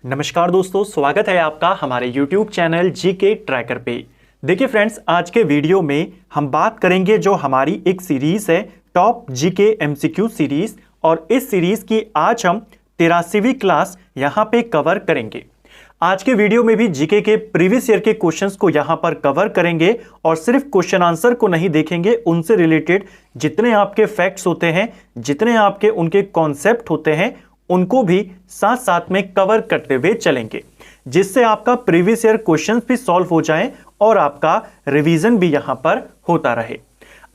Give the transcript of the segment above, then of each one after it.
नमस्कार दोस्तों, स्वागत है आपका हमारे YouTube चैनल जीके ट्रैकर पे। देखिए फ्रेंड्स, आज के वीडियो में हम बात करेंगे जो हमारी एक सीरीज है टॉप जीके एमसीक्यू सीरीज, और इस सीरीज की आज हम 83वीं क्लास यहाँ पे कवर करेंगे। आज के वीडियो में भी जीके के प्रीवियस ईयर के क्वेश्चंस को यहाँ पर कवर करेंगे और सिर्फ क्वेश्चन आंसर को नहीं देखेंगे, उनसे रिलेटेड जितने आपके फैक्ट्स होते हैं, जितने आपके उनके कॉन्सेप्ट होते हैं, उनको भी साथ साथ में कवर करते हुए चलेंगे, जिससे आपका प्रीवियस ईयर क्वेश्चंस भी सॉल्व हो जाए और आपका रिवीजन भी यहां पर होता रहे।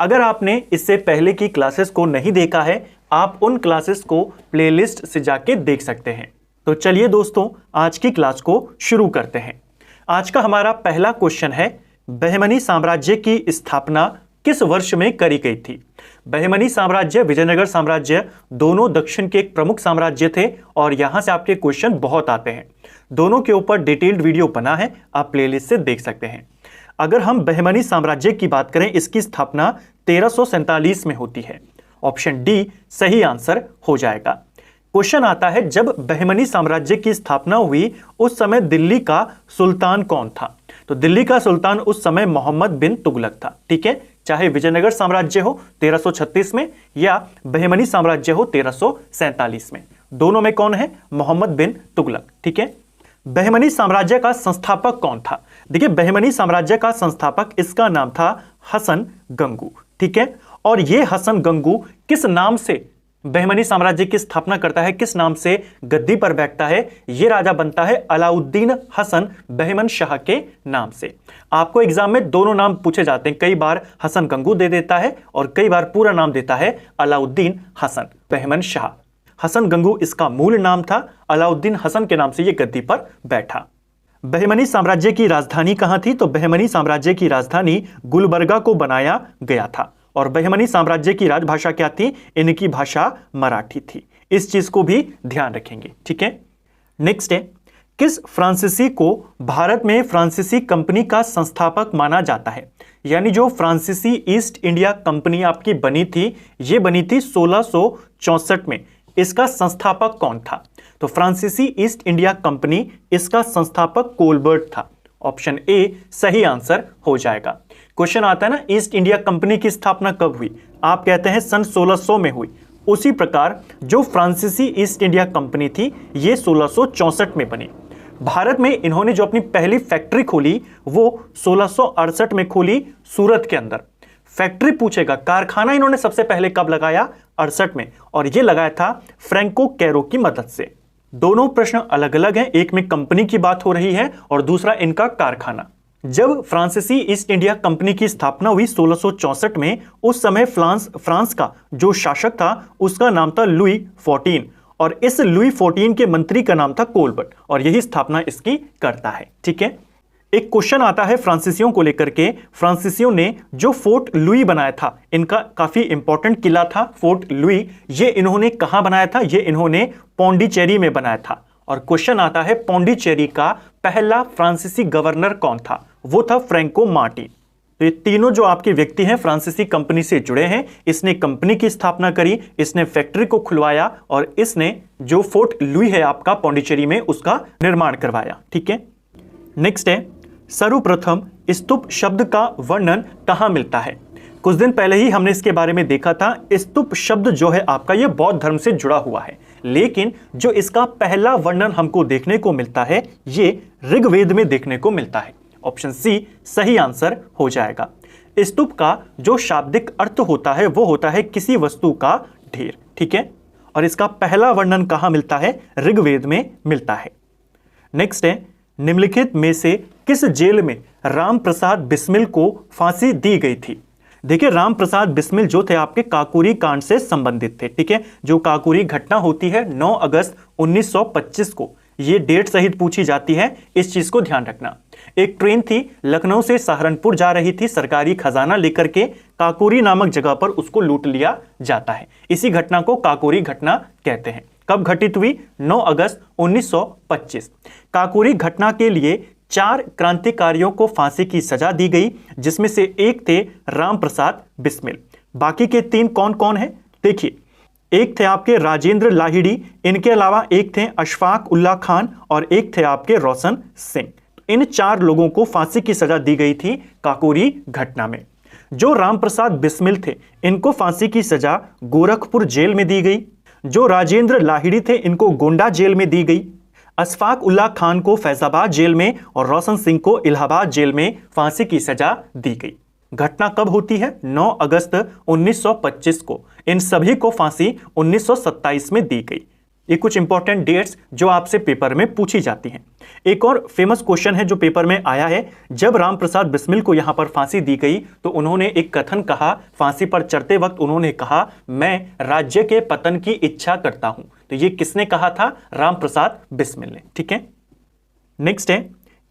अगर आपने इससे पहले की क्लासेस को नहीं देखा है, आप उन क्लासेस को प्लेलिस्ट से जाके देख सकते हैं। तो चलिए दोस्तों, आज की क्लास को शुरू करते हैं। आज का हमारा पहला क्वेश्चन है, बहमनी साम्राज्य की स्थापना किस वर्ष में करी गई थी? बहमनी साम्राज्य, विजयनगर साम्राज्य दोनों दक्षिण के एक प्रमुख साम्राज्य थे और यहां से आपके क्वेश्चन बहुत आते हैं। दोनों के ऊपर डिटेल्ड वीडियो बना है, आप प्लेलिस्ट से देख सकते हैं। अगर हम बहमनी साम्राज्य की बात करें, इसकी स्थापना 1347 में होती है। ऑप्शन डी सही आंसर हो जाएगा। क्वेश्चन आता है, जब बहमनी साम्राज्य की स्थापना हुई उस समय दिल्ली का सुल्तान कौन था? तो दिल्ली का सुल्तान उस समय मोहम्मद बिन तुगलक था। ठीक है, चाहे विजयनगर साम्राज्य हो 1336 में या बहमनी साम्राज्य हो 1347 में, दोनों में कौन है? मोहम्मद बिन तुगलक। ठीक है, बहमनी साम्राज्य का संस्थापक कौन था? देखिए, बहमनी साम्राज्य का संस्थापक, इसका नाम था हसन गंगू। ठीक है, और यह हसन गंगू किस नाम से बहमनी साम्राज्य की स्थापना करता है, किस नाम से गद्दी पर बैठता है? यह राजा बनता है अलाउद्दीन हसन बहमन शाह के नाम से। आपको एग्जाम में दोनों नाम पूछे जाते हैं, कई बार हसन गंगू दे देता है और कई बार पूरा नाम देता है अलाउद्दीन हसन बहमन शाह। हसन गंगू इसका मूल नाम था, अलाउद्दीन हसन के नाम से यह गद्दी पर बैठा। बहमनी साम्राज्य की राजधानी कहां थी? तो बहमनी साम्राज्य की राजधानी गुलबर्गा को बनाया गया था। और बहमनी साम्राज्य की राजभाषा क्या थी? इनकी भाषा मराठी थी। इस चीज को भी ध्यान रखेंगे। ठीक है, नेक्स्ट है, किस फ्रांसीसी को भारत में फ्रांसीसी कंपनी का संस्थापक माना जाता है? यानी जो फ्रांसीसी ईस्ट इंडिया कंपनी आपकी बनी थी, यह बनी थी 1664 में। इसका संस्थापक कौन था? तो फ्रांसीसी ईस्ट इंडिया कंपनी, इसका संस्थापक कोलबर्ट था। ऑप्शन ए सही आंसर हो जाएगा। क्वेश्चन आता है ना, ईस्ट इंडिया कंपनी की स्थापना कब हुई? आप कहते हैं सन 1600 में हुई। उसी प्रकार जो फ्रांसीसी ईस्ट इंडिया कंपनी थी, ये 1664 में बनी। भारत में इन्होंने जो अपनी पहली फैक्ट्री खोली वो 1668 में खोली, सूरत के अंदर। फैक्ट्री पूछेगा, कारखाना इन्होंने सबसे पहले कब लगाया? 68 में, और ये लगाया था फ्रैंको कैरो की मदद से। दोनों प्रश्न अलग अलग हैं, एक में कंपनी की बात हो रही है और दूसरा इनका कारखाना। जब फ्रांसीसी ईस्ट इंडिया कंपनी की स्थापना हुई 1664 में, उस समय फ्रांस का जो शासक था उसका नाम था लुई 14, और इस लुई 14 के मंत्री का नाम था कोलबर्ट, और यही स्थापना इसकी करता है। ठीक है, एक क्वेश्चन आता है फ्रांसीसियों को लेकर के। फ्रांसीसियों ने जो फोर्ट लुई बनाया था, इनका काफी इंपॉर्टेंट किला था फोर्ट लुई, ये इन्होंने कहां बनाया था? ये इन्होंने पौंडीचेरी में बनाया था। और क्वेश्चन आता है, पौंडीचेरी का पहला फ्रांसीसी गवर्नर कौन था? वो था फ्रैंको मार्टिन। तो ये तीनों जो आपके व्यक्ति हैं फ्रांसीसी कंपनी से जुड़े हैं। इसने कंपनी की स्थापना करी, इसने फैक्ट्री को खुलवाया, और इसने जो फोर्ट लुई है आपका पौंडीचेरी में, उसका निर्माण करवाया। ठीक है, नेक्स्ट है, सर्वप्रथम स्तूप शब्द का वर्णन कहां मिलता है? कुछ दिन पहले ही हमने इसके बारे में देखा था। स्तूप शब्द जो है आपका, ये बौद्ध धर्म से जुड़ा हुआ है, लेकिन जो इसका पहला वर्णन हमको देखने को मिलता है, ये ऋग्वेद में देखने को मिलता है। ऑप्शन सी सही आंसर हो जाएगा। स्तूप का जो शाब्दिक अर्थ होता है वो होता है किसी वस्तु का ढेर। ठीक है, और इसका पहला वर्णन कहां मिलता है? ऋग्वेद में मिलता है। नेक्स्ट है, निम्नलिखित में से किस जेल में राम प्रसाद बिस्मिल को फांसी दी गई थी? देखिए, राम प्रसाद बिस्मिल जो थे आपके काकोरी कांड से संबंधित थे। ठीक है, जो काकोरी घटना होती है 9 अगस्त 1925 को, ये डेट सहित पूछी जाती है, इस चीज को ध्यान रखना। एक ट्रेन थी, लखनऊ से सहारनपुर जा रही थी, सरकारी खजाना लेकर के काकोरी नामक जगह पर उसको लूट लिया जाता है। इसी घटना को काकोरी घटना कहते हैं। कब घटित हुई? 9 अगस्त 1925। काकोरी घटना के लिए 4 क्रांतिकारियों को फांसी की सजा दी गई, जिसमें से एक थे राम प्रसाद बिस्मिल। बाकी के 3 कौन कौन है? देखिए, एक थे आपके राजेंद्र लाहिड़ी, इनके अलावा एक थे अशफाक उल्ला खान और एक थे आपके रोशन सिंह। इन 4 लोगों को फांसी की सजा दी गई थी काकोरी घटना में। जो रामप्रसाद बिस्मिल थे, इनको फांसी की सजा गोरखपुर जेल में दी गई। जो राजेंद्र लाहिड़ी थे, इनको गोंडा जेल में दी गई। अशफाक उल्ला खान को फैजाबाद जेल में और रोशन सिंह को इलाहाबाद जेल में फांसी की सजा दी गई। घटना कब होती है? 9 अगस्त 1925 को। इन सभी को फांसी 1927 में दी गई। ये कुछ इंपॉर्टेंट डेट्स जो आपसे पेपर में पूछी जाती हैं। एक और फेमस क्वेश्चन है जो पेपर में आया है, जब रामप्रसाद बिस्मिल को यहां पर फांसी दी गई तो उन्होंने एक कथन कहा, फांसी पर चढ़ते वक्त उन्होंने कहा, मैं राज्य के पतन की इच्छा करता हूं। तो ये किसने कहा था? रामप्रसाद बिस्मिल ने। ठीक है, नेक्स्ट है,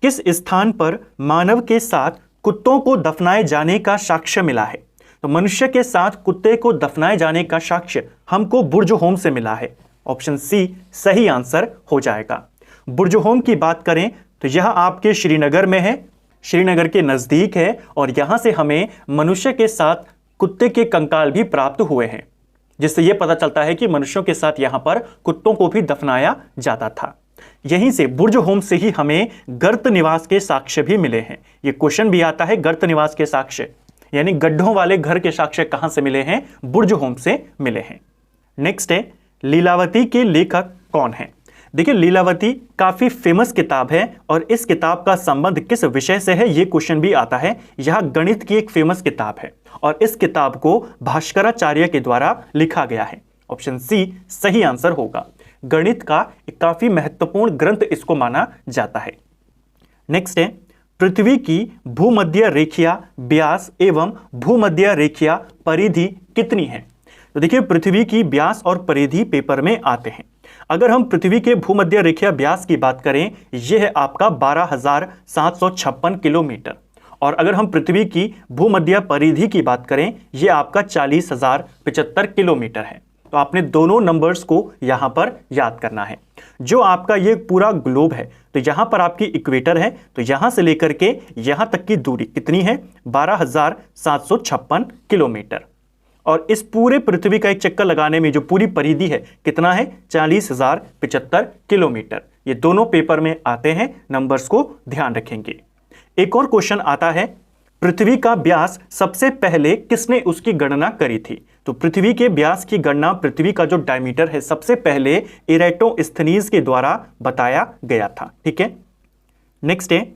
किस स्थान पर मानव के साथ कुत्तों को दफनाए जाने का साक्ष्य मिला है? तो मनुष्य के साथ कुत्ते को दफनाए जाने का साक्ष्य हमको बुर्जहोम से मिला है। ऑप्शन सी सही आंसर हो जाएगा। बुर्जहोम की बात करें तो यह आपके श्रीनगर में है, श्रीनगर के नजदीक है और यहां से हमें मनुष्य के साथ कुत्ते के कंकाल भी प्राप्त हुए हैं, जिससे यह पता चलता है कि मनुष्यों के साथ यहां पर कुत्तों को भी दफनाया जाता था। यहीं से बुर्जहोम से ही हमें गर्त निवास के साक्ष्य भी मिले हैं। यह क्वेश्चन भी आता है, गर्त निवास के साक्ष्य यानी गड्ढों वाले घर के साक्ष्य कहां से मिले हैं? बुर्जहोम से मिले हैं। नेक्स्ट है, लीलावती के लेखक कौन हैं? देखिए, लीलावती काफी फेमस किताब है और इस किताब का संबंध किस विषय से है, यह क्वेश्चन भी आता है। यह गणित की एक फेमस किताब है और इस किताब को भास्कराचार्य के द्वारा लिखा गया है। ऑप्शन सी सही आंसर होगा। गणित का एक काफी महत्वपूर्ण ग्रंथ इसको माना जाता है। नेक्स्ट है, पृथ्वी की भूमध्य रेखीय व्यास एवं भूमध्य रेखीय परिधि कितनी है? तो देखिए, पृथ्वी की व्यास और परिधि पेपर में आते हैं। अगर हम पृथ्वी के भूमध्य रेखीय व्यास की बात करें, यह है आपका 12,756 किलोमीटर और अगर हम पृथ्वी की भूमध्य परिधि की बात करें, यह आपका 40,075 किलोमीटर है। तो आपने दोनों नंबर्स को यहां पर याद करना है। जो आपका ये पूरा ग्लोब है, तो यहां पर आपकी इक्वेटर है, तो यहां से लेकर के यहां तक की दूरी कितनी है? 12,756 किलोमीटर। और इस पूरे पृथ्वी का एक चक्कर लगाने में जो पूरी परिधि है कितना है? 40,075 किलोमीटर। ये दोनों पेपर में आते हैं, नंबर्स को ध्यान रखेंगे। एक और क्वेश्चन आता है, पृथ्वी का व्यास सबसे पहले किसने उसकी गणना करी थी? तो पृथ्वी के व्यास की गणना, पृथ्वी का जो डायमीटर है, सबसे पहले इरेटोस्थनीज के द्वारा बताया गया था। ठीक है, नेक्स्ट है,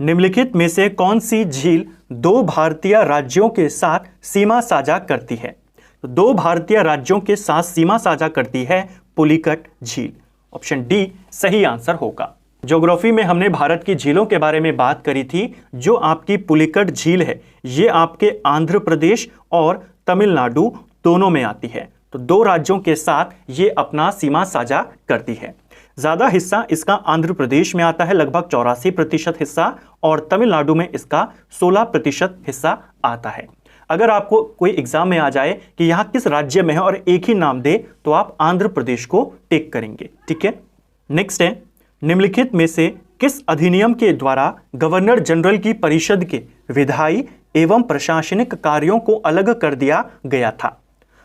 निम्नलिखित में से कौन सी झील 2 भारतीय राज्यों के साथ सीमा साझा करती है? तो 2 भारतीय राज्यों के साथ सीमा साझा करती है पुलिकट झील। ऑप्शन डी सही आंसर होगा। ज्योग्राफी में हमने भारत की झीलों के बारे में बात करी थी। जो आपकी पुलिकट झील है, ये आपके आंध्र प्रदेश और तमिलनाडु दोनों में आती है। तो 2 राज्यों के साथ ये अपना सीमा साझा करती है। ज्यादा हिस्सा इसका आंध्र प्रदेश में आता है, लगभग 84% हिस्सा, और तमिलनाडु में इसका 16% हिस्सा आता है। अगर आपको कोई एग्जाम में आ जाए कि यहां किस राज्य में है और एक ही नाम दे, तो आप आंध्र प्रदेश को टिक करेंगे। ठीक है, नेक्स्ट है, निम्नलिखित में से किस अधिनियम के द्वारा गवर्नर जनरल की परिषद के विधायी एवं प्रशासनिक कार्यों को अलग कर दिया गया था?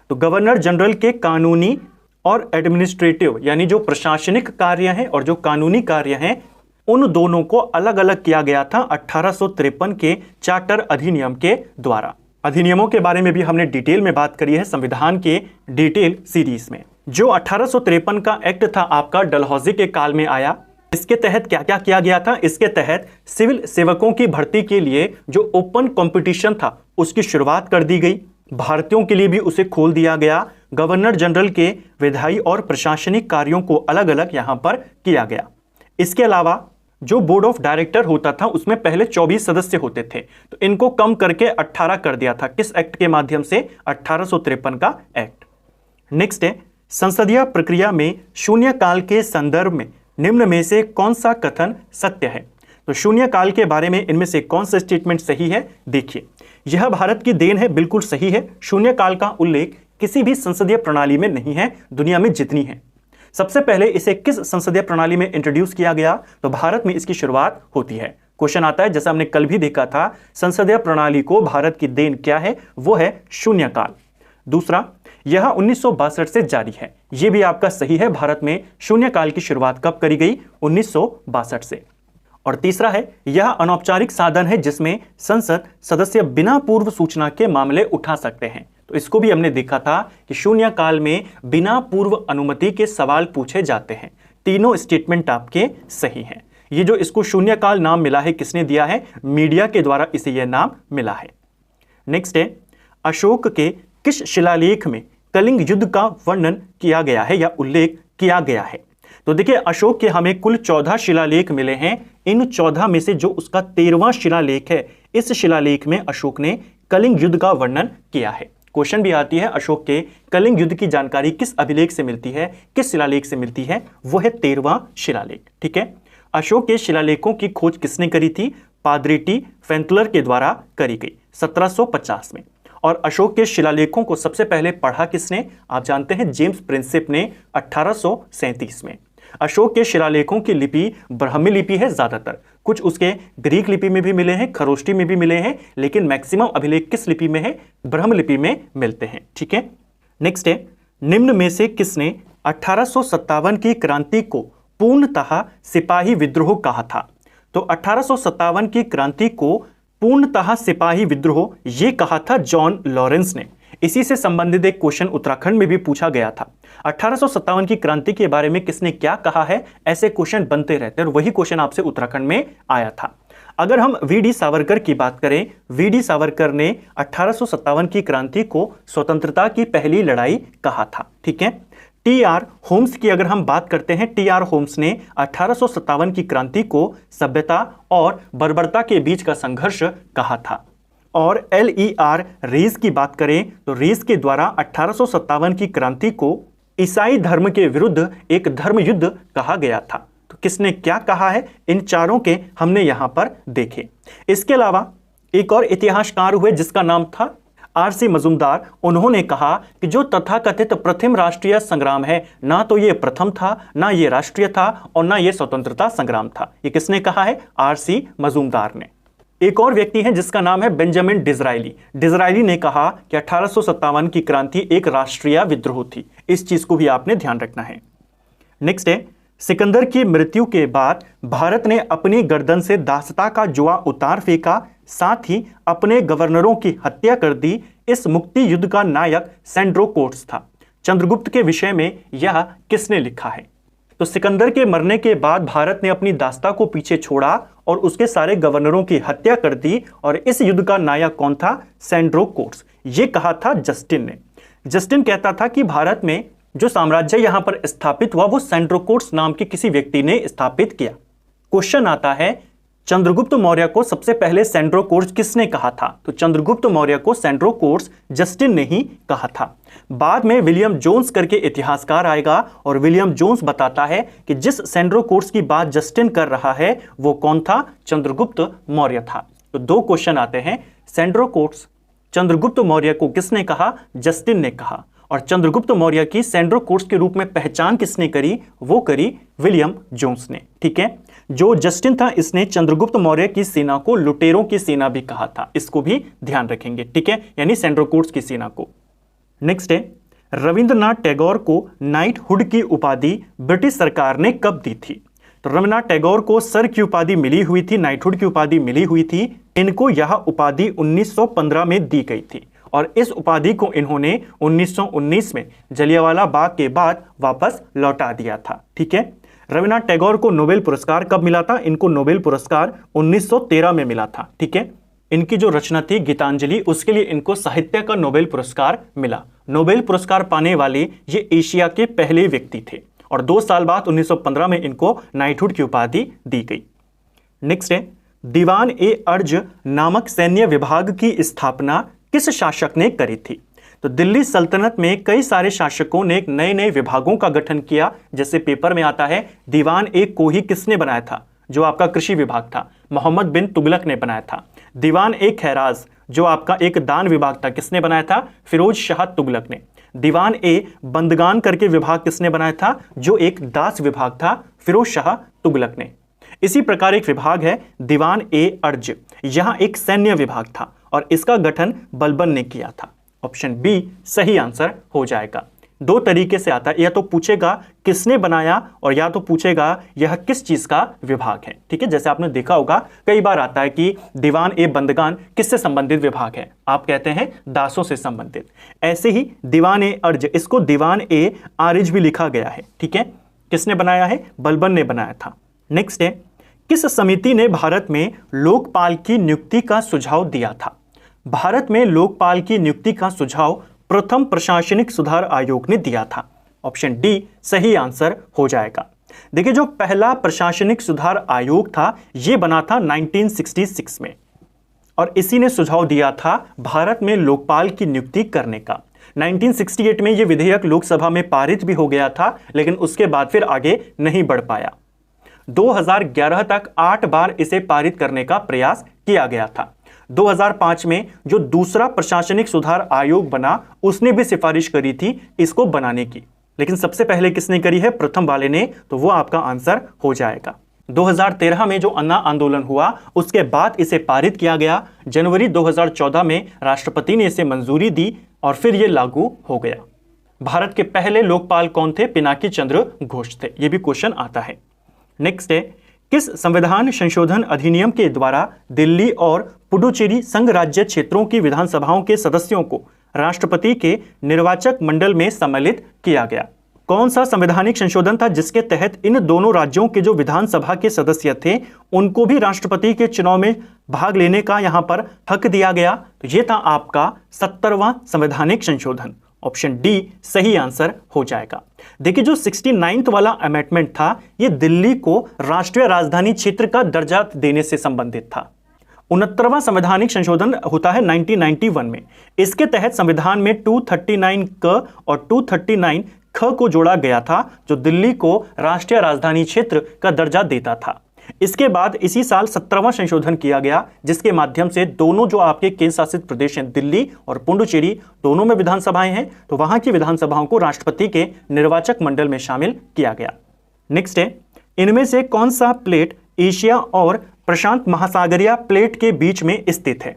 तो गवर्नर जनरल के कानूनी और एडमिनिस्ट्रेटिव यानी जो प्रशासनिक कार्य हैं और जो कानूनी कार्य हैं, उन दोनों को अलग अलग किया गया था 1853 के चार्टर अधिनियम के द्वारा। अधिनियमों के बारे में भी हमने डिटेल में बात करी है संविधान के डिटेल सीरीज में। जो 1853 का एक्ट था आपका डलहौजी के काल में आया। इसके तहत क्या क्या किया गया था? इसके तहत सिविल सेवकों की भर्ती के लिए जो ओपन कंपटीशन था उसकी शुरुआत कर दी गई। भारतीयों के लिए भी उसे खोल दिया गया। गवर्नर जनरल के विधायी और प्रशासनिक कार्यों को अलग अलग यहां पर किया गया। इसके अलावा जो बोर्ड ऑफ डायरेक्टर होता था उसमें पहले 24 सदस्य होते थे, तो इनको कम करके 18 कर दिया था। किस एक्ट के माध्यम से? 1853 का एक्ट। नेक्स्ट है, संसदीय प्रक्रिया में शून्यकाल के संदर्भ में निम्न में से कौन सा कथन सत्य है? तो शून्यकाल के बारे में इनमें से कौन सा स्टेटमेंट सही है? देखिए, यह भारत की देन है, बिल्कुल सही है। शून्यकाल का उल्लेख किसी भी संसदीय प्रणाली में नहीं है दुनिया में जितनी है। सबसे पहले इसे किस संसदीय प्रणाली में इंट्रोड्यूस किया गया? तो भारत में इसकी शुरुआत होती है। क्वेश्चन आता है, जैसा हमने कल भी देखा था, संसदीय प्रणाली को भारत की देन क्या है? वो है शून्यकाल। दूसरा, यह 1962 से जारी है। यह भी आपका सही है। भारत में शून्यकाल की शुरुआत कब करी गई? 1962 से। और तीसरा है, यह अनौपचारिक साधन है जिसमें संसद सदस्य बिना पूर्व सूचना के मामले उठा सकते हैं। तो इसको भी हमने देखा था कि शून्यकाल में बिना पूर्व अनुमति के सवाल पूछे जाते हैं। तीनों स्टेटमेंट आपके सही हैं। ये जो इसको शून्यकाल नाम मिला है, किसने दिया है? मीडिया के द्वारा इसे यह नाम मिला है। नेक्स्ट है, अशोक के किस शिलालेख में कलिंग युद्ध का वर्णन किया गया है या उल्लेख किया गया है? तो देखिए, अशोक के हमें कुल 14 शिलालेख मिले हैं। इन 14 में से जो उसका 13वां शिलालेख है, इस शिलालेख में अशोक ने कलिंग युद्ध का वर्णन किया है। क्वेश्चन भी आती है, अशोक के कलिंग युद्ध की जानकारी किस अभिलेख से मिलती है, किस शिलालेख से मिलती है? वो है 13वां शिलालेख। ठीक है। अशोक के शिलालेखों की खोज किसने करी थी? पादरी टी फेंटलर के द्वारा करी गई 1750 में। और अशोक के शिलालेखों को सबसे पहले पढ़ा किसने? आप जानते हैं, जेम्स प्रिंसेप ने 1837 में। अशोक के शिलालेखों की लिपि ब्राह्मी लिपि है ज्यादातर, कुछ उसके ग्रीक लिपि में भी मिले हैं, खरोष्टी में भी मिले हैं, लेकिन मैक्सिमम अभिलेख किस लिपि में है? ब्रह्म लिपि में मिलते हैं। ठीक है। नेक्स्ट है, निम्न में से किसने 1857 की क्रांति को पूर्णतः सिपाही विद्रोह कहा था? तो 1857 की क्रांति को पूर्णतः सिपाही विद्रोह ये कहा था जॉन लॉरेंस ने। इसी से संबंधित एक क्वेश्चन उत्तराखंड में भी पूछा गया था। 1857 की क्रांति के बारे में किसने क्या कहा है? ऐसे क्वेश्चन बनते रहते हैं और वही क्वेश्चन आपसे उत्तराखंड में आया था। अगर हम वी.डी. सावरकर की बात करें, वी.डी. सावरकर ने 1857 की क्रांति को स्वतंत्रता की पहली लड़ाई कहा था। ठीक है। टी.आर. होम्स की अगर हम बात करते हैं, टी.आर. होम्स ने 1857 की क्रांति को सभ्यता और बर्बरता के बीच का संघर्ष कहा था। और L.E.R. रीस की बात करें तो रीस के द्वारा 1857 की क्रांति को ईसाई धर्म के विरुद्ध एक धर्म युद्ध कहा गया था। तो किसने क्या कहा है? इन चारों के हमने यहां पर देखे। इसके अलावा एक और इतिहासकार हुए जिसका नाम था R.C. मजूमदार। उन्होंने कहा कि जो तथाकथित प्रथम राष्ट्रीय संग्राम है, ना तो ये प्रथम था, ना ये राष्ट्रीय था, और ना ये स्वतंत्रता संग्राम था। ये किसने कहा है? R.C. मजूमदार ने। एक और व्यक्ति है जिसका नाम है बेंजामिन डिज़रायली। डिज़रायली ने कहा कि 1857 की क्रांति एक राष्ट्रीय विद्रोह थी। इस चीज को भी आपने ध्यान रखना है। नेक्स्ट है, सिकंदर की मृत्यु के बाद भारत ने अपनी गर्दन से दासता का जुआ उतार फेंका, साथ ही अपने गवर्नरों की हत्या कर दी। इस मुक्ति युद्ध का नायक सेंड्रोकोट्स था। चंद्रगुप्त के विषय में यह किसने लिखा है? तो सिकंदर के मरने के बाद भारत ने अपनी दास्ता को पीछे छोड़ा और उसके सारे गवर्नरों की हत्या कर दी। और इस युद्ध का नायक कौन था? सेंड्रोकोट्स। ये कहा था जस्टिन ने। जस्टिन कहता था कि भारत में जो साम्राज्य यहां पर स्थापित हुआ वो सेंड्रोकोट्स नाम के किसी व्यक्ति ने स्थापित किया। क्वेश्चन आता है, चंद्रगुप्त मौर्य को सबसे पहले सेंड्रोकोट्स किसने कहा था? तो चंद्रगुप्त मौर्य को सेंड्रोकोट्स जस्टिन ने ही कहा था। बाद में विलियम जोन्स करके इतिहासकार आएगा और विलियम जोन्स बताता है कि जिस सेंड्रोकोट्स की बात जस्टिन कर रहा है वो कौन था? चंद्रगुप्त मौर्य था। तो दो क्वेश्चन आते हैं, सेंड्रोकोट्स चंद्रगुप्त मौर्य को किसने कहा? जस्टिन ने कहा। और चंद्रगुप्त मौर्य की सेंड्रोकोट्स के रूप में पहचान किसने करी? वो करी विलियम जोन्स ने। ठीक है। जो जस्टिन था इसने चंद्रगुप्त मौर्य की सेना को लुटेरों की सेना भी कहा था। इसको भी ध्यान रखेंगे। ठीक है, यानी सेंड्रोकोट्स की सेना को। नेक्स्ट है, रविंद्रनाथ टैगोर को नाइटहुड की उपाधि ब्रिटिश सरकार ने कब दी थी? तो रविंद्रनाथ टैगोर को सर की उपाधि मिली हुई थी, नाइटहुड की उपाधि मिली हुई थी। इनको यह उपाधि 1915 में दी गई थी और इस उपाधि को इन्होंने 1919 में जलियांवाला बाग के बाद वापस लौटा दिया था। ठीक है। रविंद्रनाथ टैगोर को नोबेल पुरस्कार कब मिला था? इनको नोबेल पुरस्कार 1913 में मिला था। ठीक है। इनकी जो रचना थी गीतांजलि, उसके लिए इनको साहित्य का नोबेल पुरस्कार मिला। नोबेल पुरस्कार पाने वाले ये एशिया के पहले व्यक्ति थे और 2 साल बाद 1915 में इनको नाइटहुड की उपाधि दी गई। नेक्स्ट है, दीवान-ए-अर्ज नामक सैन्य विभाग की स्थापना किस शासक ने करी थी? तो दिल्ली सल्तनत में कई सारे शासकों ने नए नए विभागों का गठन किया। जैसे पेपर में आता है, दीवान-ए-कोही किसने बनाया था? जो आपका कृषि विभाग था, मोहम्मद बिन तुगलक ने बनाया था। दीवान-ए-खैराज जो आपका एक दान विभाग था, किसने बनाया था? फिरोज शाह तुगलक ने। दीवान-ए-बंदगान करके विभाग किसने बनाया था? जो एक दास विभाग था, फिरोज शाह तुगलक ने। इसी प्रकार एक विभाग है दीवान-ए-अर्ज, यहां एक सैन्य विभाग था और इसका गठन बलबन ने किया था। ऑप्शन बी सही आंसर हो जाएगा। दो तरीके से आता है, या तो पूछेगा किसने बनाया और या तो पूछेगा यह किस चीज का विभाग है। ठीक है, जैसे आपने देखा होगा कई बार आता है कि दीवान ए बंदगान किससे संबंधित विभाग है, आप कहते हैं दासों से संबंधित। ऐसे ही दीवान ए अर्ज, इसको दीवान ए आरिज भी लिखा गया है। ठीक है, किसने बनाया है, बलबन ने बनाया था। नेक्स्ट है, किस समिति ने भारत में लोकपाल की नियुक्ति का सुझाव दिया था। भारत में लोकपाल की नियुक्ति का सुझाव प्रथम प्रशासनिक सुधार आयोग ने दिया था। ऑप्शन डी सही आंसर हो जाएगा। देखिए, जो पहला प्रशासनिक सुधार आयोग था यह बना था 1966 में, और इसी ने सुझाव दिया था भारत में लोकपाल की नियुक्ति करने का। 1968 में यह विधेयक लोकसभा में पारित भी हो गया था, लेकिन उसके बाद फिर आगे नहीं बढ़ पाया। 2011 तक 8 बार इसे पारित करने का प्रयास किया गया था। 2005 में जो दूसरा प्रशासनिक सुधार आयोग बना उसने भी सिफारिश करी थी इसको बनाने की, लेकिन सबसे पहले किसने करी है, प्रथम वाले ने, तो वो आपका आंसर हो जाएगा। 2013 में जो अन्ना आंदोलन हुआ उसके बाद इसे पारित किया गया। जनवरी 2014 में राष्ट्रपति ने इसे मंजूरी दी और फिर ये लागू हो गया। भारत के पहले लोकपाल कौन थे, पिनाकी चंद्र घोष थे। ये भी क्वेश्चन आता है। नेक्स्ट है, किस संविधान संशोधन अधिनियम के द्वारा दिल्ली और पुडुचेरी संघ राज्य क्षेत्रों की विधानसभाओं के सदस्यों को राष्ट्रपति के निर्वाचक मंडल में सम्मिलित किया गया। कौन सा संवैधानिक संशोधन था जिसके तहत इन दोनों राज्यों के जो विधानसभा के सदस्य थे उनको भी राष्ट्रपति के चुनाव में भाग लेने का यहां पर हक दिया गया। तो यह था आपका 70वां संवैधानिक संशोधन। ऑप्शन डी सही आंसर हो जाएगा। देखिए, जो 69th वाला अमेंडमेंट था यह दिल्ली को राष्ट्रीय राजधानी क्षेत्र का दर्जा देने से संबंधित था। 69वां संवैधानिक संशोधन होता है 1991 में। इसके तहत संविधान में 239 क और 239 ख को जोड़ा गया था, जो दिल्ली को राष्ट्रीय राजधानी क्षेत्र का दर्जा देता था। इसके बाद इसी साल 17वां संशोधन किया गया, जिसके माध्यम से दोनों जो आपके केंद्र शासित प्रदेश हैं दिल्ली और पुडुचेरी, दोनों में विधानसभाएं हैं, तो वहां की विधानसभाओं को राष्ट्रपति के निर्वाचक मंडल में शामिल किया गया। नेक्स्ट है, इनमें से कौन सा प्लेट एशिया और प्रशांत महासागरीय प्लेट के बीच में स्थित है।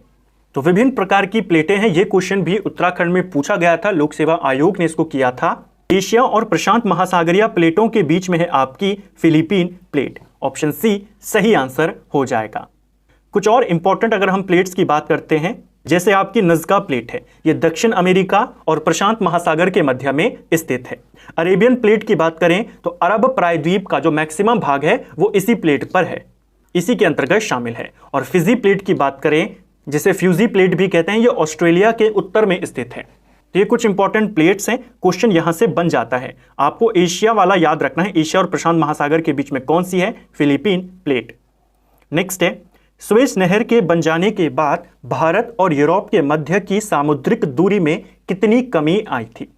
तो विभिन्न प्रकार की प्लेटें हैं। यह क्वेश्चन भी उत्तराखंड में पूछा गया था, लोक सेवा आयोग ने इसको किया था। एशिया और प्रशांत महासागरीय प्लेटों के बीच में है आपकी फिलीपीन प्लेट। ऑप्शन सी सही आंसर हो जाएगा। कुछ और इंपॉर्टेंट अगर हम प्लेट्स की बात करते हैं, जैसे आपकी नज़का प्लेट है, यह दक्षिण अमेरिका और प्रशांत महासागर के मध्य में स्थित है। अरेबियन प्लेट की बात करें तो अरब प्रायद्वीप का जो मैक्सिमम भाग है वो इसी प्लेट पर है, इसी के अंतर्गत शामिल है। और फिजी प्लेट की बात करें, जिसे फ्यूजी प्लेट भी कहते हैं, यह ऑस्ट्रेलिया के उत्तर में स्थित है। तो ये कुछ इंपॉर्टेंट प्लेट्स हैं, क्वेश्चन यहां से बन जाता है। आपको एशिया वाला याद रखना है, एशिया और प्रशांत महासागर के बीच में कौन सी है, फिलीपीन प्लेट। नेक्स्ट है, सुएज नहर के बन जाने के बाद भारत और यूरोप के मध्य की सामुद्रिक दूरी में कितनी कमी आई थी।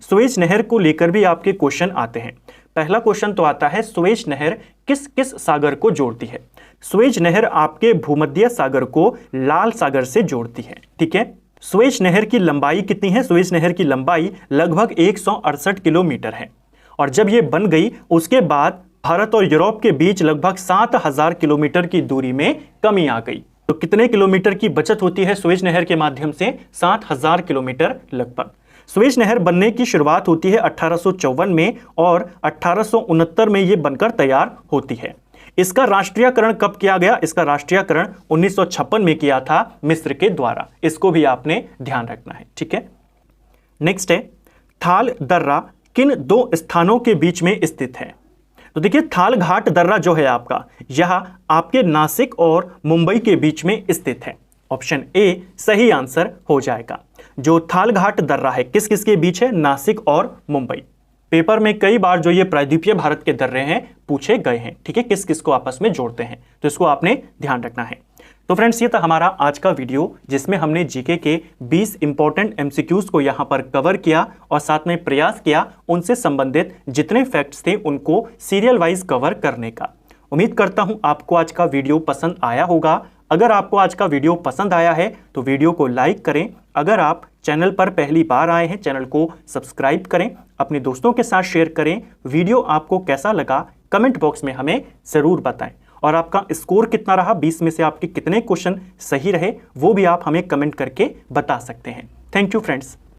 सुएज नहर को लेकर भी आपके क्वेश्चन आते हैं। पहला क्वेश्चन तो आता है, सुएज नहर किस किस सागर को जोड़ती है। सुएज नहर आपके भूमध्य सागर को लाल सागर से जोड़ती है। ठीक है, सुएज नहर की लंबाई कितनी है, सुएज नहर की लंबाई लगभग 168 किलोमीटर है। और जब ये बन गई उसके बाद भारत और यूरोप के बीच लगभग 7000 किलोमीटर की दूरी में कमी आ गई। तो कितने किलोमीटर की बचत होती है सुएज नहर के माध्यम से, 7000 किलोमीटर लगभग। सुएज नहर बनने की शुरुआत होती है 1854 में और 1869 में ये बनकर तैयार होती है। इसका राष्ट्रीयकरण कब किया गया, इसका राष्ट्रीयकरण 1956 में किया था मिस्र के द्वारा। इसको भी आपने ध्यान रखना है। ठीक है, नेक्स्ट है, थाल दर्रा किन दो स्थानों के बीच में स्थित है। तो देखिए, थाल घाट दर्रा जो है आपका, यह आपके नासिक और मुंबई के बीच में स्थित है। ऑप्शन ए सही आंसर हो जाएगा। जो थाल घाट दर्रा है किस किस के बीच है, नासिक और मुंबई। पेपर में कई बार जो ये प्रायद्वीपीय भारत के दर्रे हैं पूछे गए हैं। ठीक है, किस किस को आपस में जोड़ते हैं, तो इसको आपने ध्यान रखना है। तो फ्रेंड्स, ये था हमारा आज का वीडियो, जिसमें हमने जीके के 20 इंपॉर्टेंट एमसीक्यूज को यहाँ पर कवर किया और साथ में प्रयास किया उनसे संबंधित जितने फैक्ट्स थे उनको सीरियल वाइज कवर करने का। उम्मीद करता हूँ आपको आज का वीडियो पसंद आया होगा। अगर आपको आज का वीडियो पसंद आया है तो वीडियो को लाइक करें। अगर आप चैनल पर पहली बार आए हैं, चैनल को सब्सक्राइब करें, अपने दोस्तों के साथ शेयर करें। वीडियो आपको कैसा लगा कमेंट बॉक्स में हमें ज़रूर बताएं। और आपका स्कोर कितना रहा, 20 में से आपके कितने क्वेश्चन सही रहे, वो भी आप हमें कमेंट करके बता सकते हैं। Thank you friends.